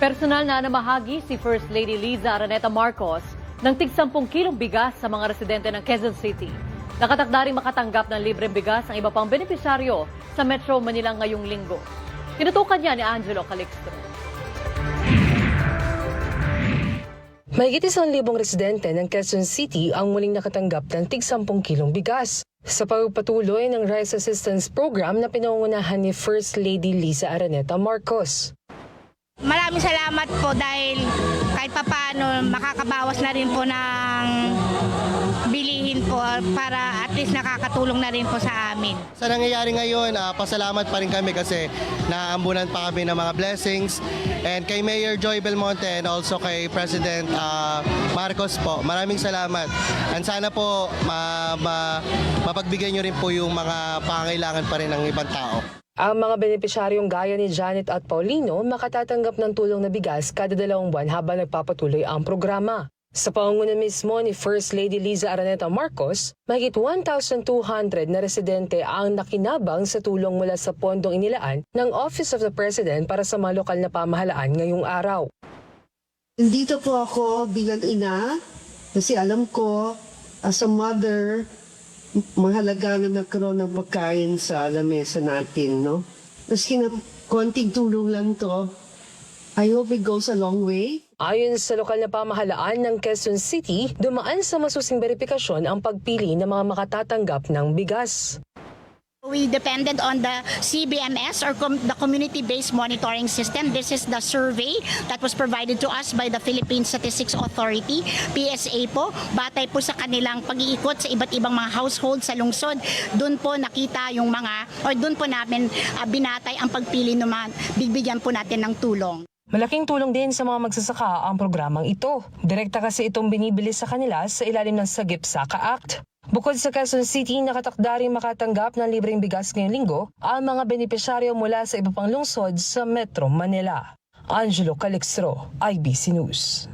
Personal na namahagi si First Lady Liza Araneta Marcos ng tig-10 kilong bigas sa mga residente ng Quezon City. Nakatakda ring makatanggap ng libreng bigas ang iba pang benepisyaryo sa Metro Manila ngayong linggo. Tinutukan niya ni Angelo Calixto. Mahigit 1,000 residente ng Quezon City ang muling nakatanggap ng tig-10 kilong bigas sa pagpatuloy ng Rice Assistance Program na pinangungunahan ni First Lady Liza Araneta Marcos. Maraming salamat po dahil kahit papaano makakabawas na rin po ng bilihin po para at least nakakatulong na rin po sa amin. Sa nangyayari ngayon, pasalamat pa rin kami kasi naambunan pa kami ng mga blessings. And kay Mayor Joy Belmonte and also kay President Marcos po, maraming salamat. And sana po mapagbigay nyo rin po yung mga pangangailangan pa rin ng ibang tao. Ang mga benepisyaryong gaya ni Janet at Paulino makatatanggap ng tulong na bigas kada 2 buwan habang nagpapatuloy ang programa. Sa pangunguna mismo ni First Lady Liza Araneta Marcos, mahigit 1,200 na residente ang nakinabang sa tulong mula sa pondong inilaan ng Office of the President para sa mga lokal na pamahalaan ngayong araw. Nandito po ako bilang ina kasi alam ko as a mother, mahalaga na nagkaroon ng pagkain sa lamesa natin, no? Maski na konting tulong lang to, I hope it goes a long way. Ayon sa lokal na pamahalaan ng Quezon City, dumaan sa masusing beripikasyon ang pagpili ng mga makatatanggap ng bigas. We depended on the CBMS or the Community-Based Monitoring System. This is the survey that was provided to us by the Philippine Statistics Authority, PSA po. Batay po sa kanilang pag-iikot sa iba't ibang mga household sa lungsod. Doon po nakita yung doon po namin binatay ang pagpili ng mga bibigyan po natin ng tulong. Malaking tulong din sa mga magsasaka ang programang ito. Direkta kasi itong binibili sa kanila sa ilalim ng Sagip Saka Act. Bukod sa Quezon City, nakatakda ring makatanggap ng libreng bigas ngayong linggo ang mga benepisyaryo mula sa iba pang lungsod sa Metro Manila. Angelo Calixto, IBC News.